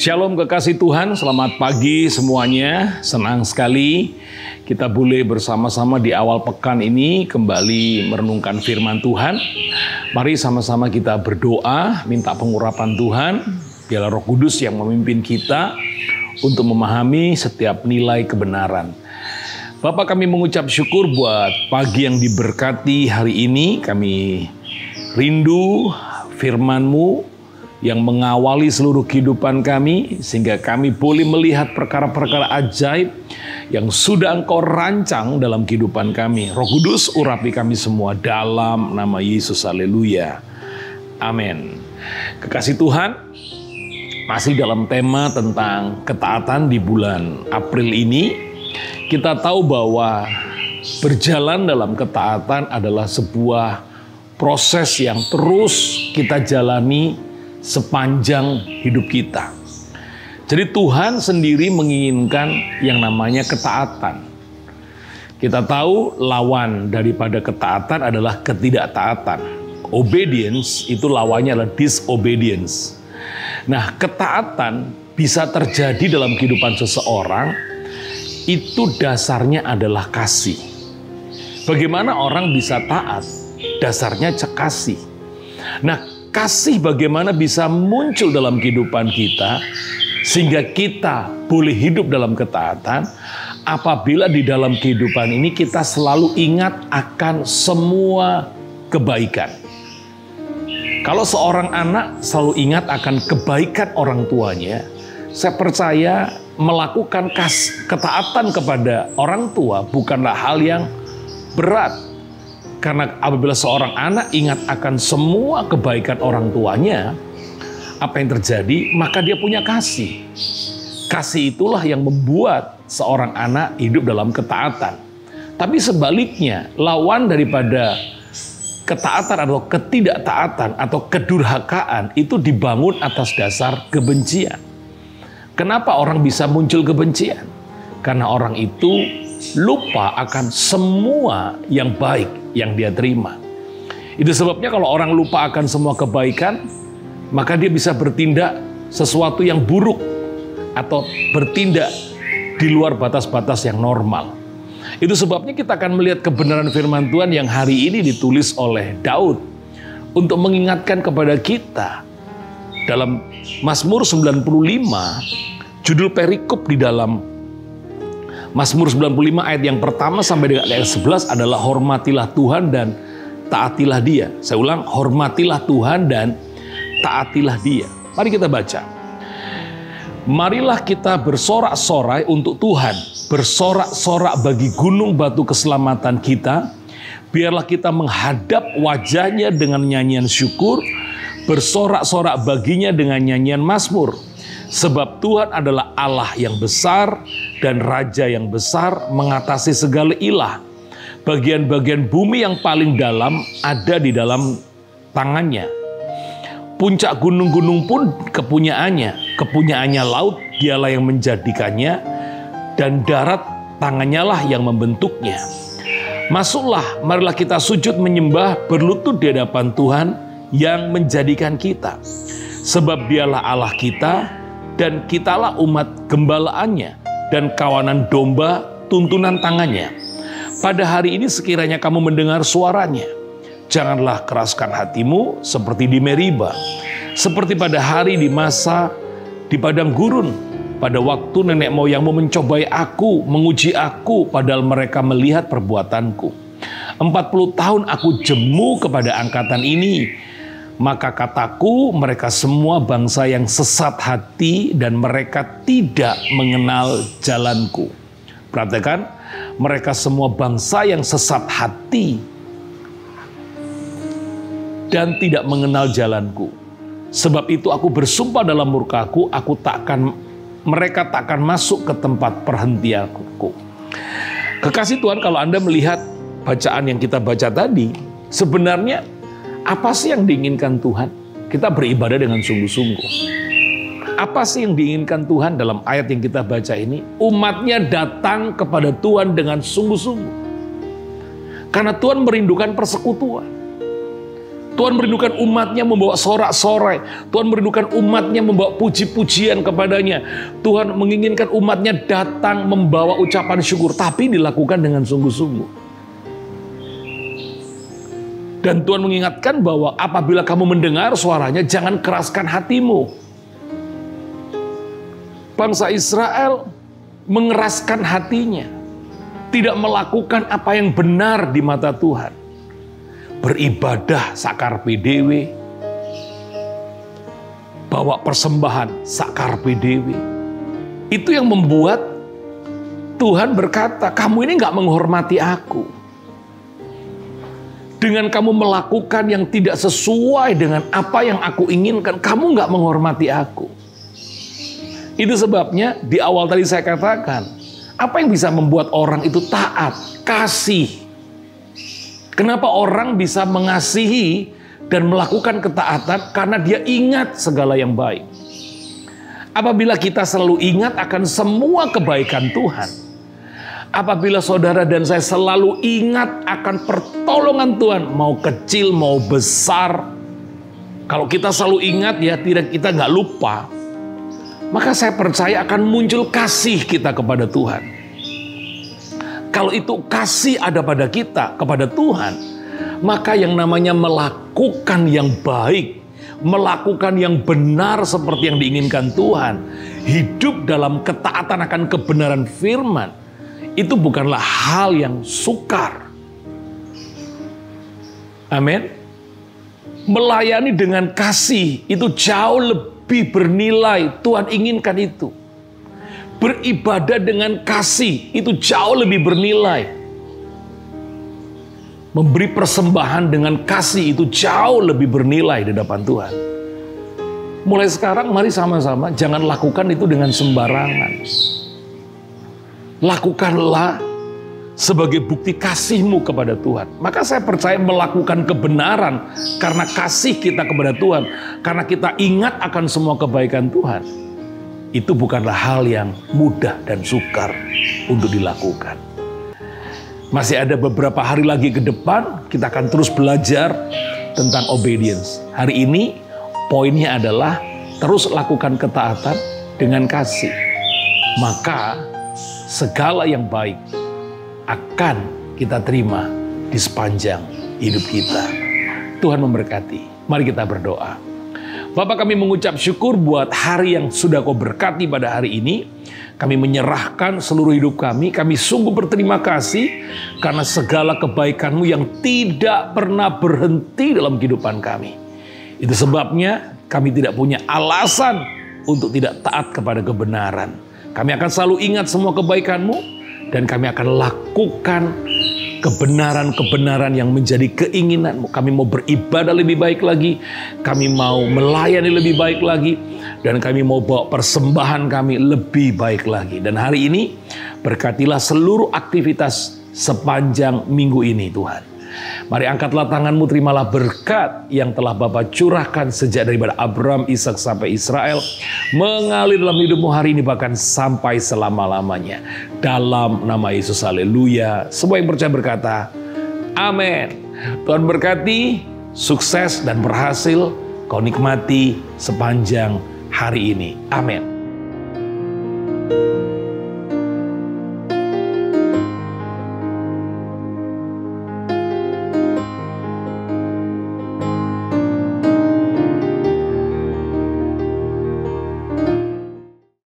Shalom kekasih Tuhan, selamat pagi semuanya. Senang sekali kita boleh bersama-sama di awal pekan ini kembali merenungkan firman Tuhan. Mari sama-sama kita berdoa, minta pengurapan Tuhan. Biarlah Roh Kudus yang memimpin kita untuk memahami setiap nilai kebenaran. Bapak, kami mengucap syukur buat pagi yang diberkati hari ini. Kami rindu firman-Mu yang mengawali seluruh kehidupan kami, sehingga kami boleh melihat perkara-perkara ajaib yang sudah Engkau rancang dalam kehidupan kami. Roh Kudus, urapi kami semua dalam nama Yesus. Haleluya. Amin. Kekasih Tuhan, masih dalam tema tentang ketaatan di bulan April ini, kita tahu bahwa berjalan dalam ketaatan adalah sebuah proses yang terus kita jalani sepanjang hidup kita. Jadi Tuhan sendiri menginginkan yang namanya ketaatan. Kita tahu lawan daripada ketaatan adalah ketidaktaatan. Obedience itu lawannya adalah disobedience. Nah, ketaatan bisa terjadi dalam kehidupan seseorang, itu dasarnya adalah kasih. Bagaimana orang bisa taat? Dasarnya kasih. Nah, kasih bagaimana bisa muncul dalam kehidupan kita sehingga kita boleh hidup dalam ketaatan apabila di dalam kehidupan ini kita selalu ingat akan semua kebaikan. Kalau seorang anak selalu ingat akan kebaikan orang tuanya, saya percaya melakukan ketaatan kepada orang tua bukanlah hal yang berat. Karena apabila seorang anak ingat akan semua kebaikan orang tuanya, apa yang terjadi? Maka dia punya kasih. Kasih itulah yang membuat seorang anak hidup dalam ketaatan. Tapi sebaliknya, lawan daripada ketaatan atau ketidaktaatan atau kedurhakaan itu dibangun atas dasar kebencian. Kenapa orang bisa muncul kebencian? Karena orang itu lupa akan semua yang baik yang dia terima. Itu sebabnya kalau orang lupa akan semua kebaikan, maka dia bisa bertindak sesuatu yang buruk atau bertindak di luar batas-batas yang normal. Itu sebabnya kita akan melihat kebenaran firman Tuhan yang hari ini ditulis oleh Daud untuk mengingatkan kepada kita dalam Mazmur 95, judul perikop di dalam Mazmur 95 ayat yang pertama sampai dengan ayat 11 adalah hormatilah Tuhan dan taatilah Dia. Saya ulang, hormatilah Tuhan dan taatilah Dia. Mari kita baca. Marilah kita bersorak-sorai untuk Tuhan, bersorak-sorak bagi gunung batu keselamatan kita. Biarlah kita menghadap wajahnya dengan nyanyian syukur, bersorak-sorak baginya dengan nyanyian mazmur. Sebab Tuhan adalah Allah yang besar dan Raja yang besar mengatasi segala ilah. Bagian-bagian bumi yang paling dalam ada di dalam tangannya. Puncak gunung-gunung pun kepunyaannya laut dialah yang menjadikannya, dan darat tangannya lah yang membentuknya. Masuklah, marilah kita sujud menyembah berlutut di hadapan Tuhan yang menjadikan kita. Sebab Dialah Allah kita, dan kitalah umat gembalaannya dan kawanan domba tuntunan tangannya. Pada hari ini sekiranya kamu mendengar suaranya, janganlah keraskan hatimu seperti di Meriba, seperti pada hari di masa di padang gurun, pada waktu nenek moyangmu mencobai aku, menguji aku, padahal mereka melihat perbuatanku. 40 tahun aku jemu kepada angkatan ini. Maka kataku, mereka semua bangsa yang sesat hati dan mereka tidak mengenal jalanku. Perhatikan, mereka semua bangsa yang sesat hati dan tidak mengenal jalanku. Sebab itu aku bersumpah dalam murkaku, mereka takkan masuk ke tempat perhentianku. Kekasih Tuhan, kalau Anda melihat bacaan yang kita baca tadi, sebenarnya apa sih yang diinginkan Tuhan? Kita beribadah dengan sungguh-sungguh. Apa sih yang diinginkan Tuhan dalam ayat yang kita baca ini? Umatnya datang kepada Tuhan dengan sungguh-sungguh. Karena Tuhan merindukan persekutuan. Tuhan merindukan umatnya membawa sorak-sorai. Tuhan merindukan umatnya membawa puji-pujian kepadanya. Tuhan menginginkan umatnya datang membawa ucapan syukur, tapi dilakukan dengan sungguh-sungguh. Dan Tuhan mengingatkan bahwa apabila kamu mendengar suaranya, jangan keraskan hatimu. Bangsa Israel mengeraskan hatinya, tidak melakukan apa yang benar di mata Tuhan. Beribadah sakarpe dewe, bawa persembahan sakarpe dewe. Itu yang membuat Tuhan berkata, kamu ini gak menghormati aku. Dengan kamu melakukan yang tidak sesuai dengan apa yang aku inginkan, kamu gak menghormati aku. Itu sebabnya di awal tadi saya katakan, apa yang bisa membuat orang itu taat? Kasih. Kenapa orang bisa mengasihi dan melakukan ketaatan? Karena dia ingat segala yang baik. Apabila kita selalu ingat akan semua kebaikan Tuhan, apabila saudara dan saya selalu ingat akan pertolongan Tuhan, mau kecil mau besar, kalau kita selalu ingat ya, tidak, kita nggak lupa, maka saya percaya akan muncul kasih kita kepada Tuhan. Kalau itu kasih ada pada kita, kepada Tuhan, maka yang namanya melakukan yang baik, melakukan yang benar seperti yang diinginkan Tuhan, hidup dalam ketaatan akan kebenaran firman, itu bukanlah hal yang sukar. Amin. Melayani dengan kasih itu jauh lebih bernilai, Tuhan inginkan itu. Beribadah dengan kasih itu jauh lebih bernilai. Memberi persembahan dengan kasih itu jauh lebih bernilai di hadapan Tuhan. Mulai sekarang mari sama-sama jangan lakukan itu dengan sembarangan. Lakukanlah sebagai bukti kasihmu kepada Tuhan. Maka saya percaya melakukan kebenaran karena kasih kita kepada Tuhan, karena kita ingat akan semua kebaikan Tuhan. Itu bukanlah hal yang mudah dan sukar untuk dilakukan. Masih ada beberapa hari lagi ke depan, kita akan terus belajar tentang obedience. Hari ini poinnya adalah terus lakukan ketaatan dengan kasih. Maka segala yang baik akan kita terima di sepanjang hidup kita. Tuhan memberkati. Mari kita berdoa. Bapak, kami mengucap syukur buat hari yang sudah Kau berkati pada hari ini. Kami menyerahkan seluruh hidup kami. Kami sungguh berterima kasih karena segala kebaikan-Mu yang tidak pernah berhenti dalam kehidupan kami. Itu sebabnya kami tidak punya alasan untuk tidak taat kepada kebenaran. Kami akan selalu ingat semua kebaikan-Mu dan kami akan lakukan kebenaran-kebenaran yang menjadi keinginan-Mu. Kami mau beribadah lebih baik lagi, kami mau melayani lebih baik lagi, dan kami mau bawa persembahan kami lebih baik lagi. Dan hari ini berkatilah seluruh aktivitas sepanjang minggu ini Tuhan. Mari angkatlah tanganmu, terimalah berkat yang telah Bapa curahkan sejak daripada Abraham, Ishak sampai Israel, mengalir dalam hidupmu hari ini bahkan sampai selama-lamanya. Dalam nama Yesus, haleluya. Semua yang percaya berkata, amin. Tuhan berkati, sukses dan berhasil kau nikmati sepanjang hari ini. Amin.